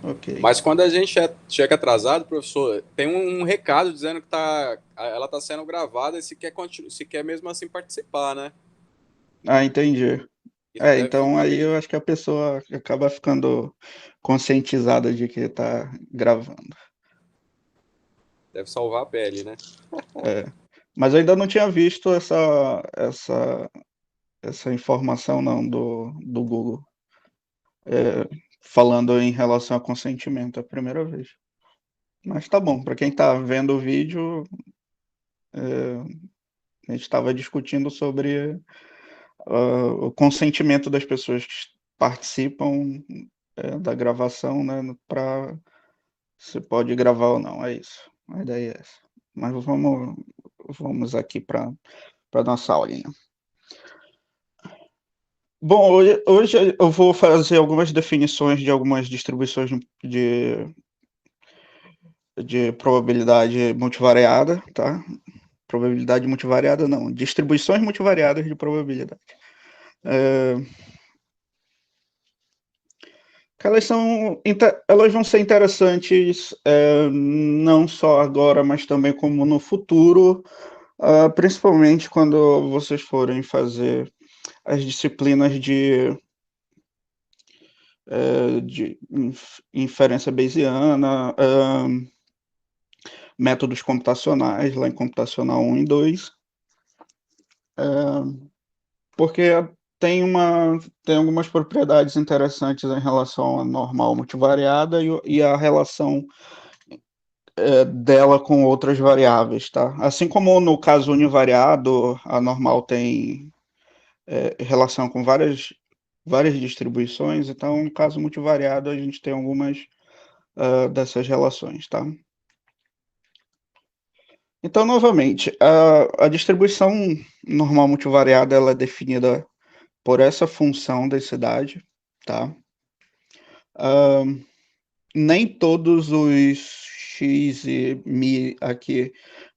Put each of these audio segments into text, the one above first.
Ok. Mas quando a gente chega atrasado, professor, tem um recado dizendo que ela está sendo gravada e se quer mesmo assim participar, né? Ah, entendi. Isso É, deve então ficar aí bem. eu acho que a pessoa acaba ficando conscientizada de que tá gravando. Deve salvar a pele, né? É. Mas eu ainda não tinha visto essa informação não do Google, é, falando em relação a consentimento, é a primeira vez. Mas tá bom, para quem tá vendo o vídeo, a gente estava discutindo sobre o consentimento das pessoas que participam da gravação, né, para se pode gravar ou não, é isso. A ideia é essa. Mas vamos aqui para nossa aulinha. Bom, hoje eu vou fazer algumas definições de algumas distribuições de probabilidade multivariada, tá? Probabilidade multivariada não, distribuições multivariadas de probabilidade. É, que elas vão ser interessantes não só agora, mas também como no futuro, principalmente quando vocês forem fazer as disciplinas de inferência bayesiana, métodos computacionais, lá em computacional 1 e 2, porque tem algumas propriedades interessantes em relação à normal multivariada e a relação dela com outras variáveis, tá? Assim como no caso univariado, a normal tem relação com várias distribuições, então no caso multivariado a gente tem algumas dessas relações, tá? Então, novamente, a distribuição normal multivariada ela é definida por essa função densidade, tá? Ah, nem todos os x e mi aqui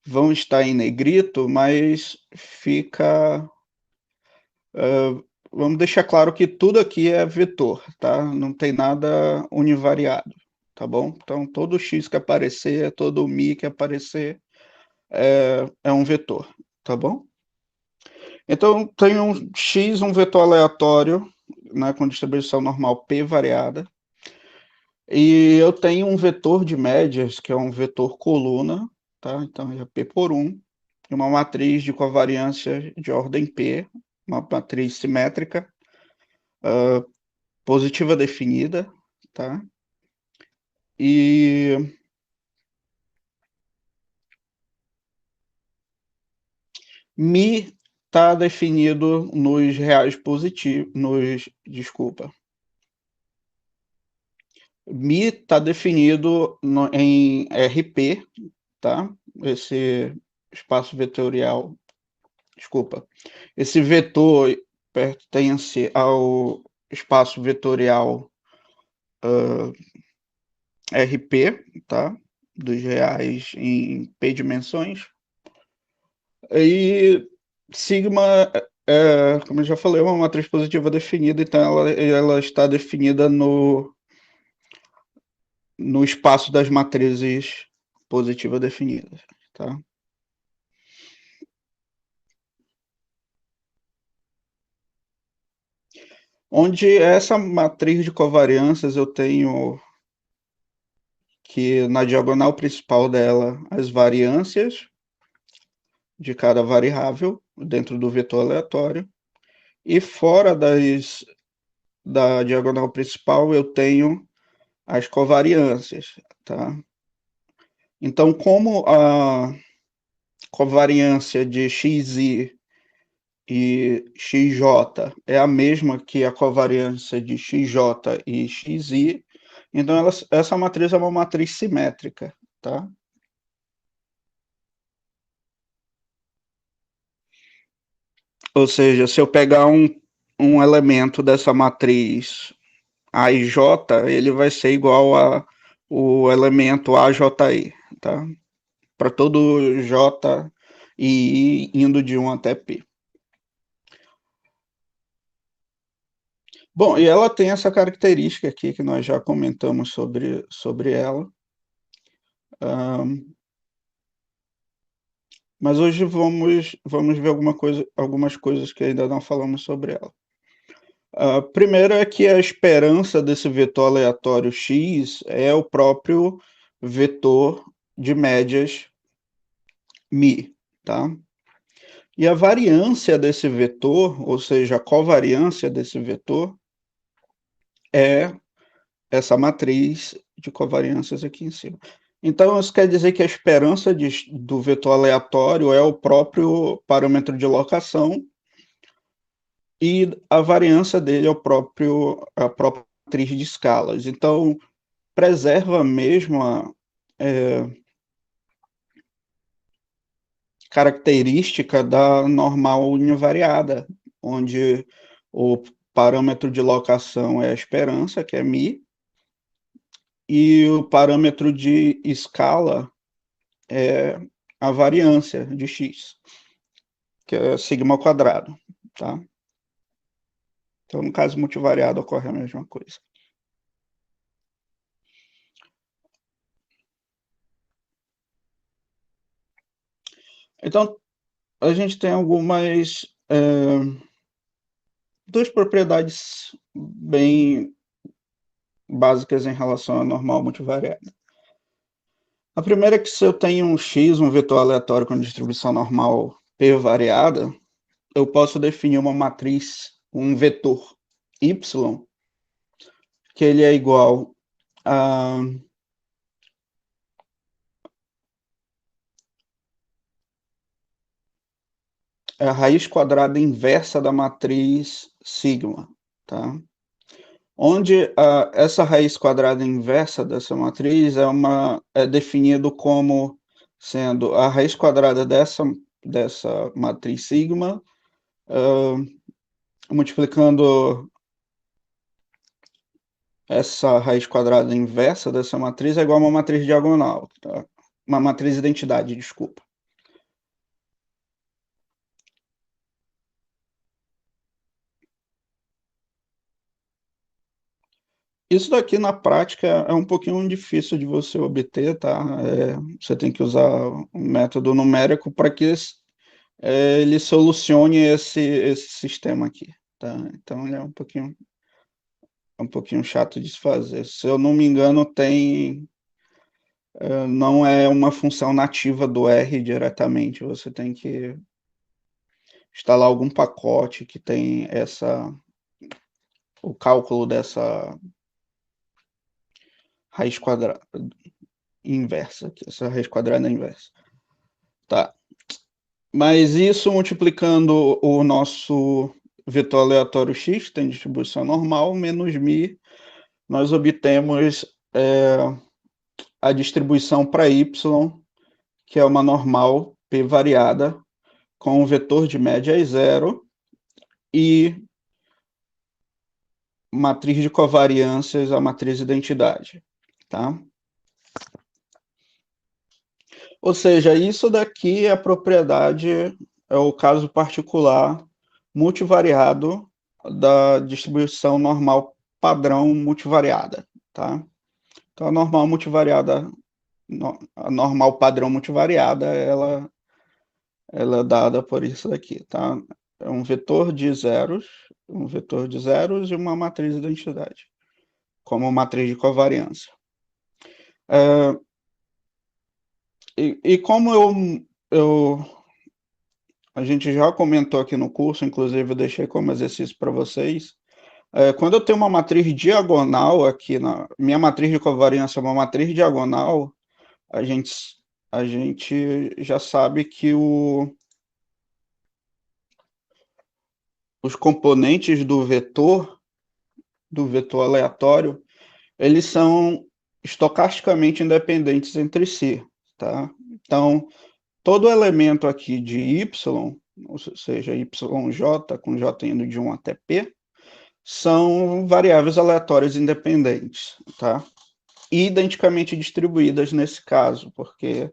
vão estar em negrito, mas vamos deixar claro que tudo aqui é vetor, tá? Não tem nada univariado, tá bom? Então, todo x que aparecer, todo mi que aparecer é um vetor, tá bom? Então, tem um x, um vetor aleatório, né, com distribuição normal p variada, e eu tenho um vetor de médias, que é um vetor coluna, tá? Então é P por 1, e uma matriz de covariância de ordem P, uma matriz simétrica, positiva definida, tá? E Mi está definido nos reais positivos, desculpa. Mi está definido em RP, tá? Esse espaço vetorial, desculpa, esse vetor pertence ao espaço vetorial RP, tá? Dos reais em P dimensões. E sigma, como eu já falei, é uma matriz positiva definida, então ela está definida no espaço das matrizes positivas definidas, tá? Onde essa matriz de covariâncias eu tenho que na diagonal principal dela as variâncias de cada variável dentro do vetor aleatório e fora da diagonal principal eu tenho as covariâncias, tá? Então, como a covariância de xi e xj é a mesma que a covariância de xj e xi, então essa matriz é uma matriz simétrica, tá? Ou seja, se eu pegar um elemento dessa matriz A e J, ele vai ser igual a o elemento AJI, tá? Para todo J e I indo de 1 até P. Bom, e ela tem essa característica aqui que nós já comentamos sobre ela. Mas hoje vamos ver algumas coisas que ainda não falamos sobre ela. A primeira é que a esperança desse vetor aleatório x é o próprio vetor de médias μ, tá? E a variância desse vetor, ou seja, a covariância desse vetor, é essa matriz de covariâncias aqui em cima. Então, isso quer dizer que a esperança do vetor aleatório é o próprio parâmetro de locação e a variância dele é a própria matriz de escalas. Então, preserva mesmo a característica da normal univariada, onde o parâmetro de locação é a esperança, que é μ, e o parâmetro de escala é a variância de x, que é sigma ao quadrado, tá? Então, no caso multivariado, ocorre a mesma coisa. Então, a gente tem algumas duas propriedades bem básicas em relação à normal multivariada. A primeira é que se eu tenho um x, um vetor aleatório com distribuição normal p variada, eu posso definir uma matriz, um vetor y, que ele é igual a raiz quadrada inversa da matriz sigma, tá? Onde essa raiz quadrada inversa dessa matriz é definido como sendo a raiz quadrada dessa matriz sigma, multiplicando essa raiz quadrada inversa dessa matriz é igual a uma matriz diagonal, tá? Uma matriz identidade, desculpa. Isso daqui, na prática, é um pouquinho difícil de você obter, tá? Você tem que usar um método numérico para que ele solucione esse sistema aqui, tá? Então, ele é um pouquinho chato de se fazer. Se eu não me engano, não é uma função nativa do R diretamente, você tem que instalar algum pacote que tem o cálculo dessa raiz quadrada inversa, essa raiz quadrada inversa. Tá. Mas isso multiplicando o nosso vetor aleatório x, que tem distribuição normal, menos μ, nós obtemos a distribuição para y, que é uma normal p variada, com um vetor de média é zero e matriz de covariâncias, a matriz identidade, tá? Ou seja, isso daqui é a propriedade, é o caso particular multivariado da distribuição normal padrão multivariada, tá? Então, a normal multivariada, a normal padrão multivariada, ela é dada por isso daqui, tá? É um vetor de zeros e uma matriz de identidade, como matriz de covariância. E como a gente já comentou aqui no curso, inclusive eu deixei como exercício para vocês, quando eu tenho uma matriz diagonal aqui, minha matriz de covariância é uma matriz diagonal, a gente já sabe que os componentes do vetor aleatório, eles são estocasticamente independentes entre si, tá? Então, todo elemento aqui de y, ou seja, yj com j indo de 1 até p, são variáveis aleatórias independentes, tá? E identicamente distribuídas nesse caso, porque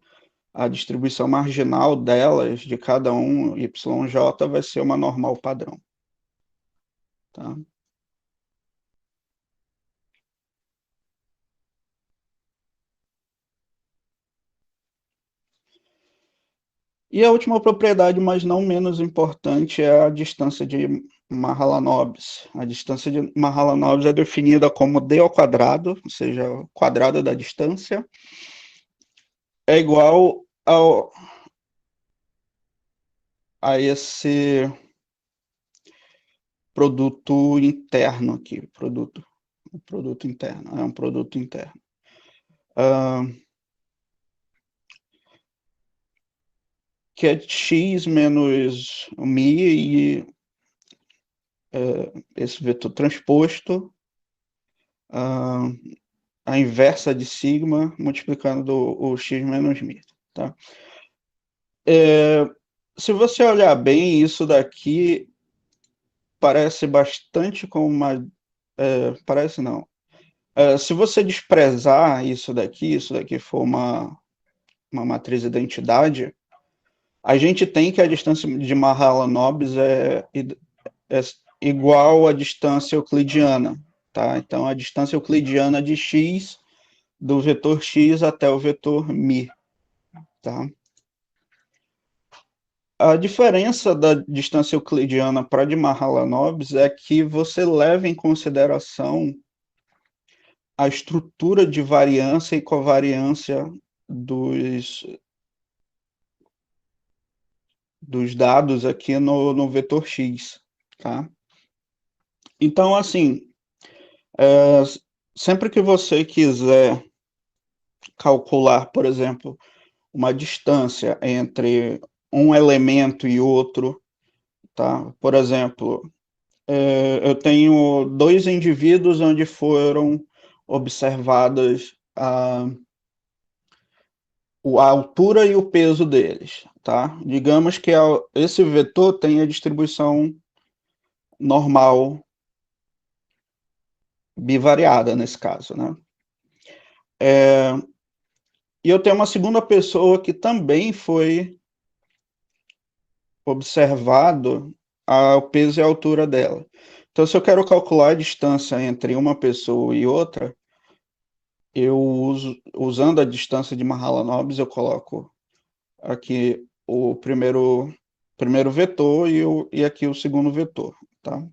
a distribuição marginal delas, de cada um, yj, vai ser uma normal padrão. Tá? E a última propriedade, mas não menos importante, é a distância de Mahalanobis. A distância de Mahalanobis é definida como d ao quadrado, ou seja, o quadrado da distância, é igual a esse produto interno aqui, produto interno, é um produto interno. Que é x menos mi e esse vetor transposto, a inversa de sigma multiplicando o x menos mi. Tá? Se você olhar bem, isso daqui parece bastante com uma... parece não. Se você desprezar isso daqui for uma matriz identidade, a gente tem que a distância de Mahalanobis é igual à distância euclidiana. Tá? Então, a distância euclidiana de x, do vetor x até o vetor mi. Tá? A diferença da distância euclidiana para de Mahalanobis é que você leva em consideração a estrutura de variância e covariância dos dados aqui no vetor x. Tá? Então, assim, sempre que você quiser calcular, por exemplo, uma distância entre um elemento e outro, tá? Por exemplo, eu tenho dois indivíduos onde foram observadas a altura e o peso deles, tá? Digamos que esse vetor tem a distribuição normal bivariada nesse caso, né? E eu tenho uma segunda pessoa que também foi observado o peso e a altura dela. Então, se eu quero calcular a distância entre uma pessoa e outra, eu usando a distância de Mahalanobis, eu coloco aqui o primeiro vetor e aqui o segundo vetor, tá?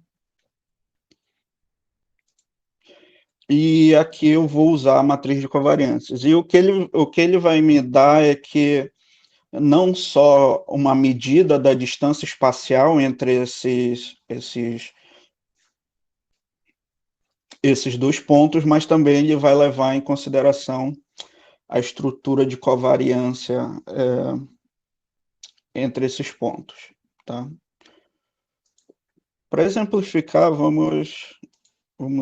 E aqui eu vou usar a matriz de covariâncias. E o que ele vai me dar é que não só uma medida da distância espacial entre esses dois pontos, mas também ele vai levar em consideração a estrutura de covariância entre esses pontos. Tá? Para exemplificar, vamos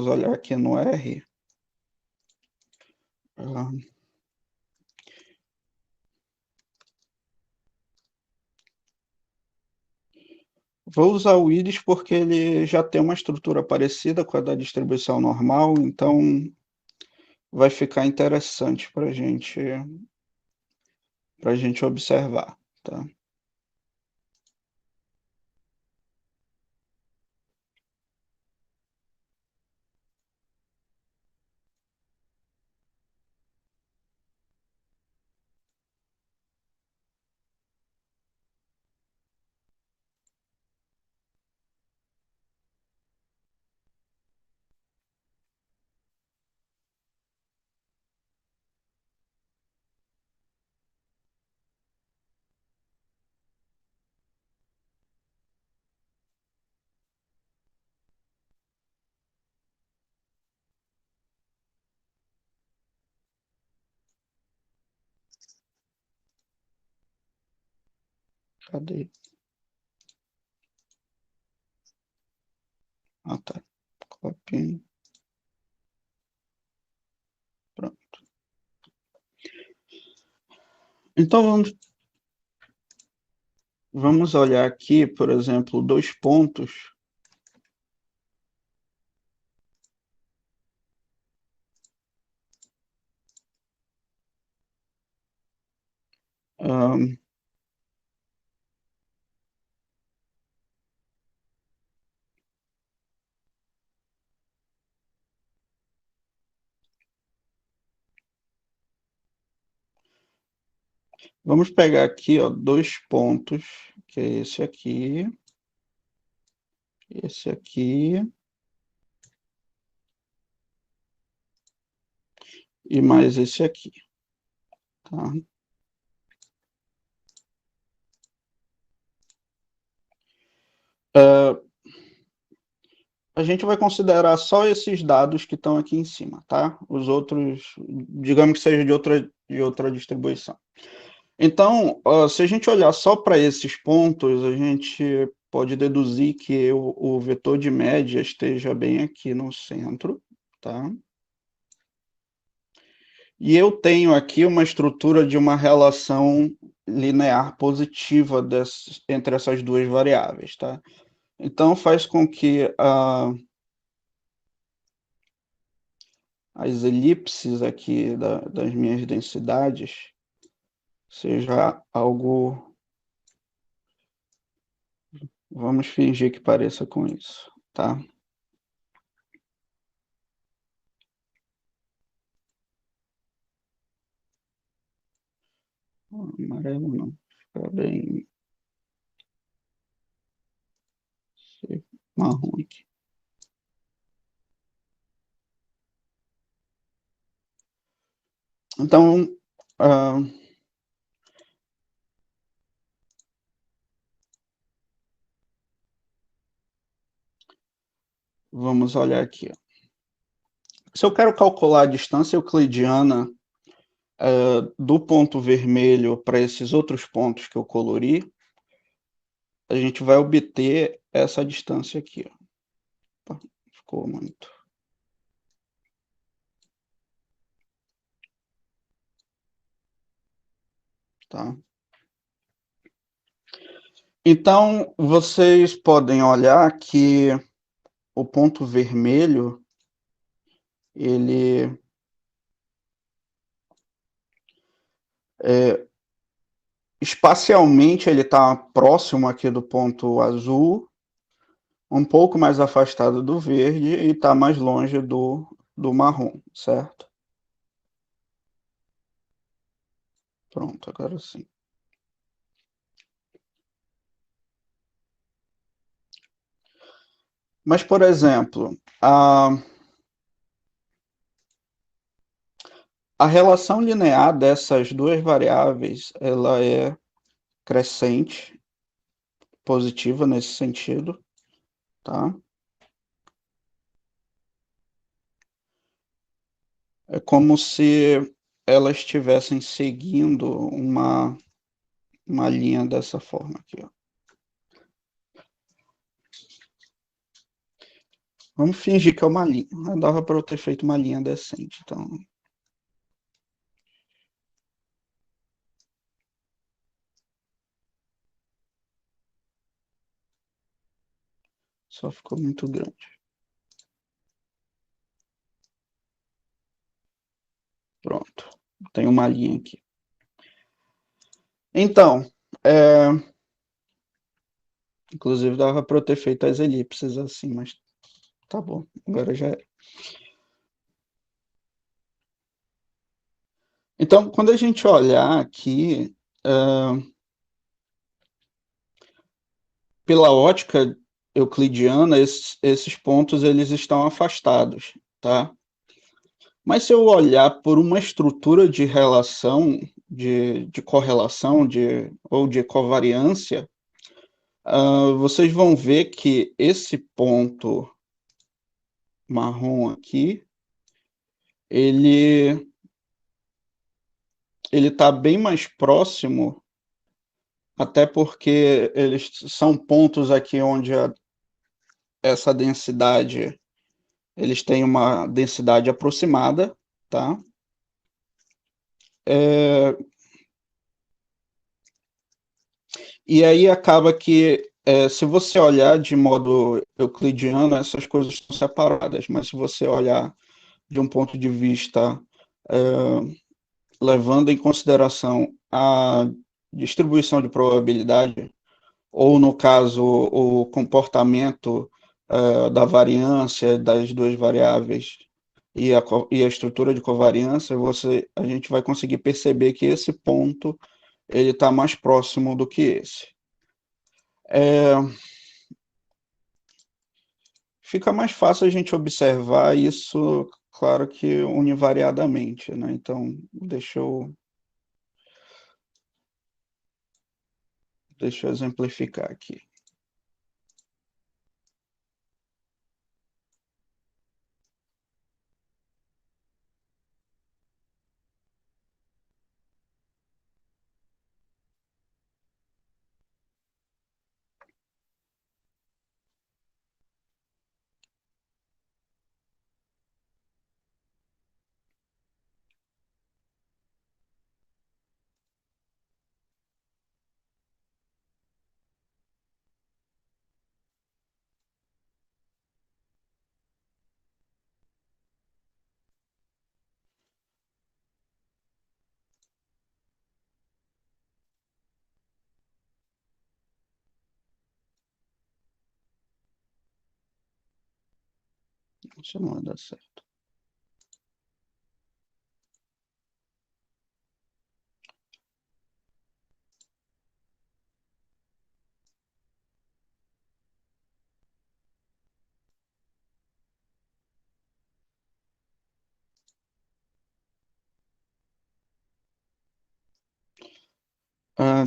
olhar aqui no R. Vou usar o íris porque ele já tem uma estrutura parecida com a da distribuição normal, então vai ficar interessante para a gente observar. Tá? Cadê? Ah, tá. Copy. Pronto. Então vamos olhar aqui, por exemplo, dois pontos. Vamos pegar aqui, ó, dois pontos, que é esse aqui e mais esse aqui, tá? A gente vai considerar só esses dados que estão aqui em cima, tá? Os outros, digamos que seja de outra distribuição. Então, se a gente olhar só para esses pontos, a gente pode deduzir que o vetor de média esteja bem aqui no centro, tá? E eu tenho aqui uma estrutura de uma relação linear positiva entre essas duas variáveis, tá? Então, faz com que as elipses aqui das minhas densidades seja algo. Vamos fingir que pareça com isso, tá? Amarelo não, fica bem marrom aqui. Então, vamos olhar aqui. Se eu quero calcular a distância euclidiana do ponto vermelho para esses outros pontos que eu colori, a gente vai obter essa distância aqui. Ó. Ficou muito. Tá? Então, vocês podem olhar que o ponto vermelho, ele espacialmente ele está próximo aqui do ponto azul, um pouco mais afastado do verde e está mais longe do marrom, certo? Pronto, agora sim. Mas, por exemplo, a relação linear dessas duas variáveis, ela é crescente, positiva nesse sentido, tá? É como se elas estivessem seguindo uma linha dessa forma aqui, ó. Vamos fingir que é uma linha. Dava para eu ter feito uma linha decente, então. Só ficou muito grande. Pronto. Tem uma linha aqui. Então, inclusive dava para eu ter feito as elipses assim, mas tá bom. Agora já é. Então, quando a gente olhar aqui, pela ótica euclidiana, esses pontos eles estão afastados, tá? Mas se eu olhar por uma estrutura de relação, de correlação, ou de covariância, vocês vão ver que esse ponto marrom aqui, ele está bem mais próximo, até porque eles são pontos aqui onde essa densidade, eles têm uma densidade aproximada, tá? E aí acaba que, se você olhar de modo euclidiano, essas coisas estão separadas, mas se você olhar de um ponto de vista levando em consideração a distribuição de probabilidade, ou no caso, o comportamento da variância das duas variáveis e a estrutura de covariância, a gente vai conseguir perceber que esse ponto ele está mais próximo do que esse. Fica mais fácil a gente observar isso, claro que univariadamente, né? Então, deixa eu exemplificar aqui. Isso não vai dar certo.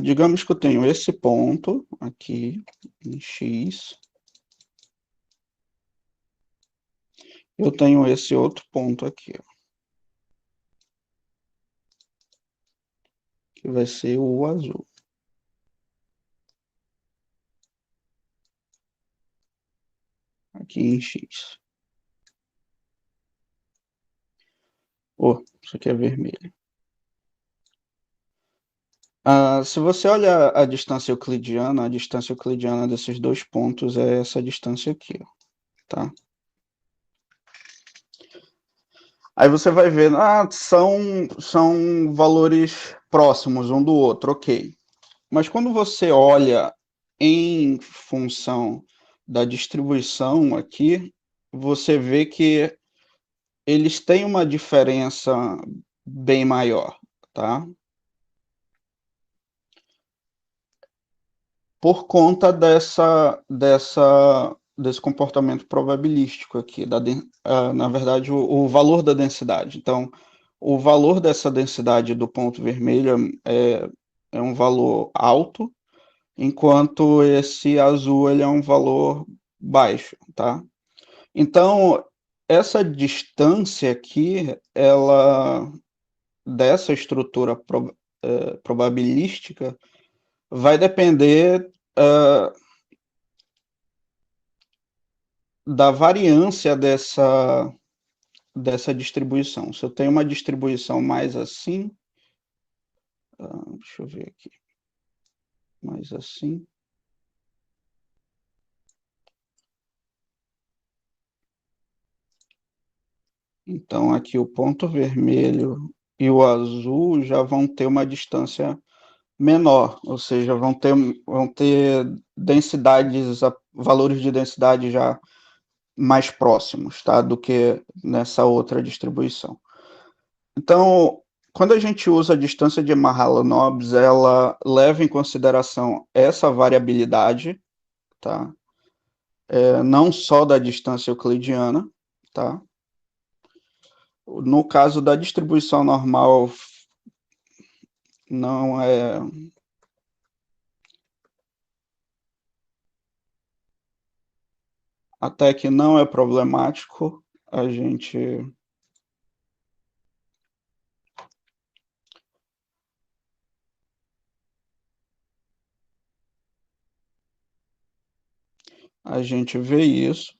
Digamos que eu tenho esse ponto aqui em X, eu tenho esse outro ponto aqui, ó, que vai ser o azul. Aqui em X. Isso aqui é vermelho. Se você olha a distância euclidiana desses dois pontos é essa distância aqui, ó, tá? Aí você vai ver, são valores próximos um do outro, ok. Mas quando você olha em função da distribuição aqui, você vê que eles têm uma diferença bem maior, tá? Por conta desse comportamento probabilístico aqui, na verdade, o valor da densidade. Então, o valor dessa densidade do ponto vermelho é um valor alto, enquanto esse azul ele é um valor baixo, tá? Então, essa distância aqui, ela dessa estrutura probabilística, vai depender da variância dessa distribuição. Se eu tenho uma distribuição mais assim, deixa eu ver aqui, mais assim. Então, aqui o ponto vermelho e o azul já vão ter uma distância menor, ou seja, vão ter densidades, valores de densidade já mais próximos, tá, do que nessa outra distribuição. Então, quando a gente usa a distância de Mahalanobis, ela leva em consideração essa variabilidade, tá? Não só da distância euclidiana, tá? No caso da distribuição normal, não é até que não é problemático a gente vê isso,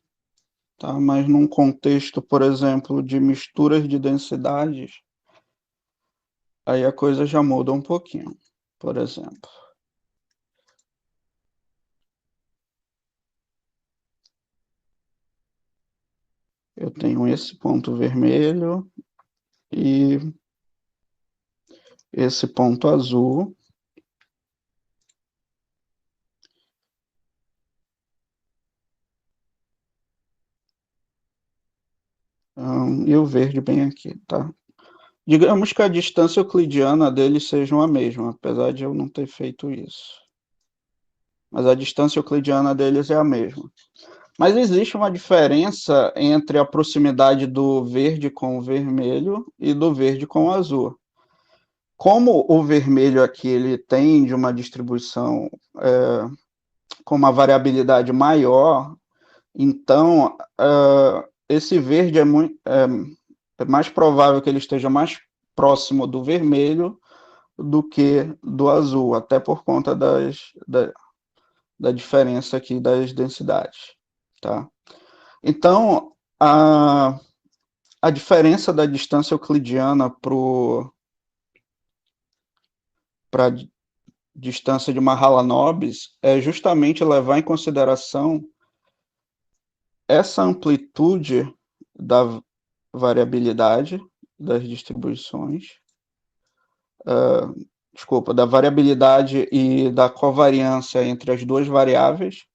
tá? Mas num contexto, por exemplo, de misturas de densidades, aí a coisa já muda um pouquinho. Por exemplo, eu tenho esse ponto vermelho e esse ponto azul. E o verde bem aqui, tá? Digamos que a distância euclidiana deles seja a mesma, apesar de eu não ter feito isso. Mas a distância euclidiana deles é a mesma. Mas existe uma diferença entre a proximidade do verde com o vermelho e do verde com o azul. Como o vermelho aqui ele tem de uma distribuição com uma variabilidade maior, então esse verde é mais provável que ele esteja mais próximo do vermelho do que do azul, até por conta da diferença aqui das densidades. Tá? Então, a diferença da distância euclidiana para a distância de Mahalanobis é justamente levar em consideração essa amplitude da variabilidade das distribuições, da variabilidade e da covariância entre as duas variáveis,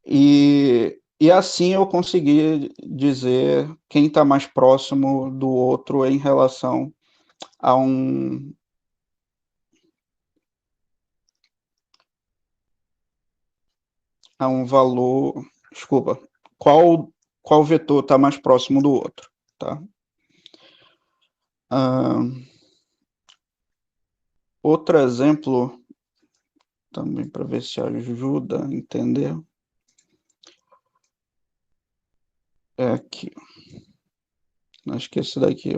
e assim eu consegui dizer quem está mais próximo do outro em relação a um valor, desculpa, qual vetor está mais próximo do outro, tá? Outro exemplo, também para ver se ajuda a entender, é aqui. Acho que esse daqui.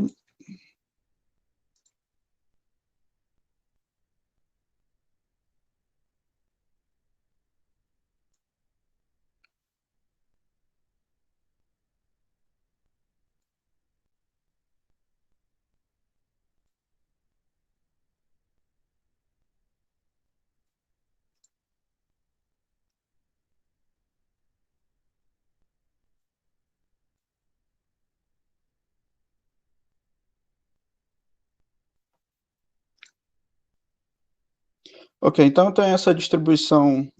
Ok, então eu tenho essa distribuição,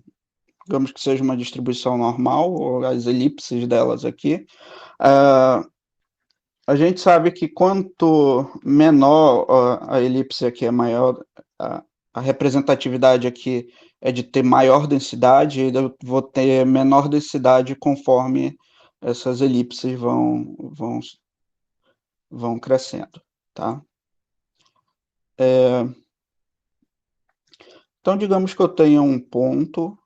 digamos que seja uma distribuição normal, ou as elipses delas aqui. A gente sabe que quanto menor a elipse aqui é maior, a representatividade aqui é de ter maior densidade, e eu vou ter menor densidade conforme essas elipses vão crescendo, tá? Então, digamos que eu tenha um ponto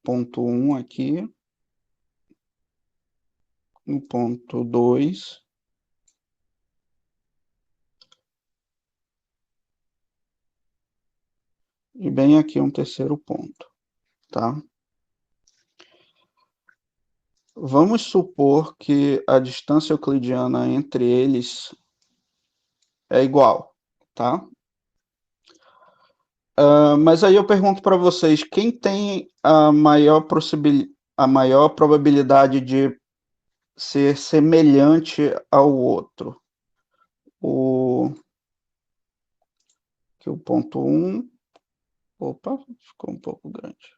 1 aqui, um ponto 2, e bem aqui um terceiro ponto, tá? Vamos supor que a distância euclidiana entre eles é igual, tá? Mas aí eu pergunto para vocês, quem tem a maior probabilidade de ser semelhante ao outro? Aqui o ponto 1. Opa, ficou um pouco grande.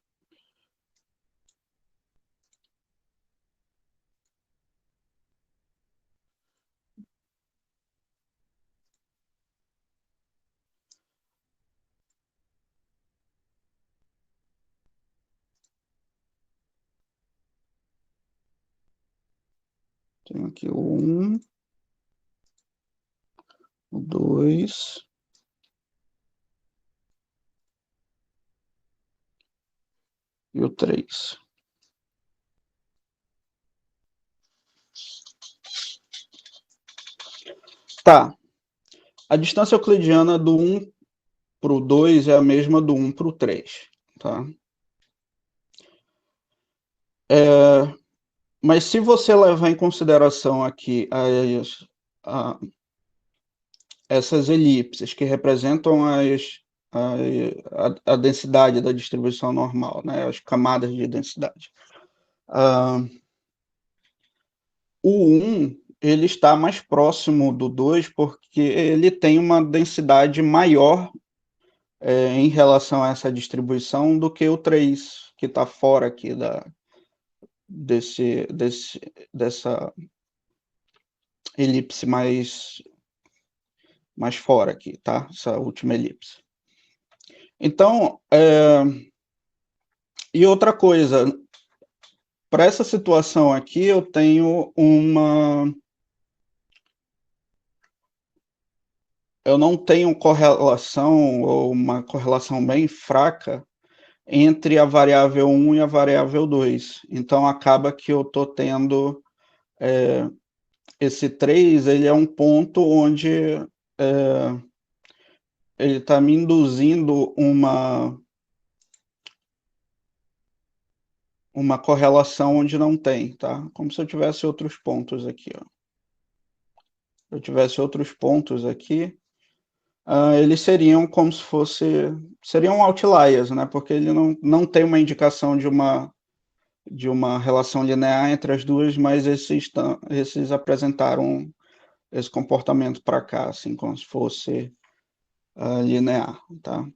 Tenho aqui o 1, o 2 e o 3. Tá. A distância euclidiana do 1 para o 2 é a mesma do 1 para o 3. Tá? Mas se você levar em consideração aqui essas elipses que representam a densidade da distribuição normal, né, as camadas de densidade, o 1 ele está mais próximo do 2 porque ele tem uma densidade maior em relação a essa distribuição do que o 3, que está fora aqui dessa elipse mais mais fora aqui, tá? Essa última elipse. Então, e outra coisa, para essa situação aqui, eu tenho eu não tenho correlação, ou uma correlação bem fraca, entre a variável 1 e a variável 2. Então, acaba que eu estou tendo esse 3, ele é um ponto onde ele está me induzindo uma correlação onde não tem, tá? Como se eu tivesse outros pontos aqui, ó. Se eu tivesse outros pontos aqui, eles seriam como se seriam outliers, né? Porque ele não tem uma indicação de uma relação linear entre as duas, mas esses apresentaram esse comportamento para cá, assim, como se fosse linear, tá?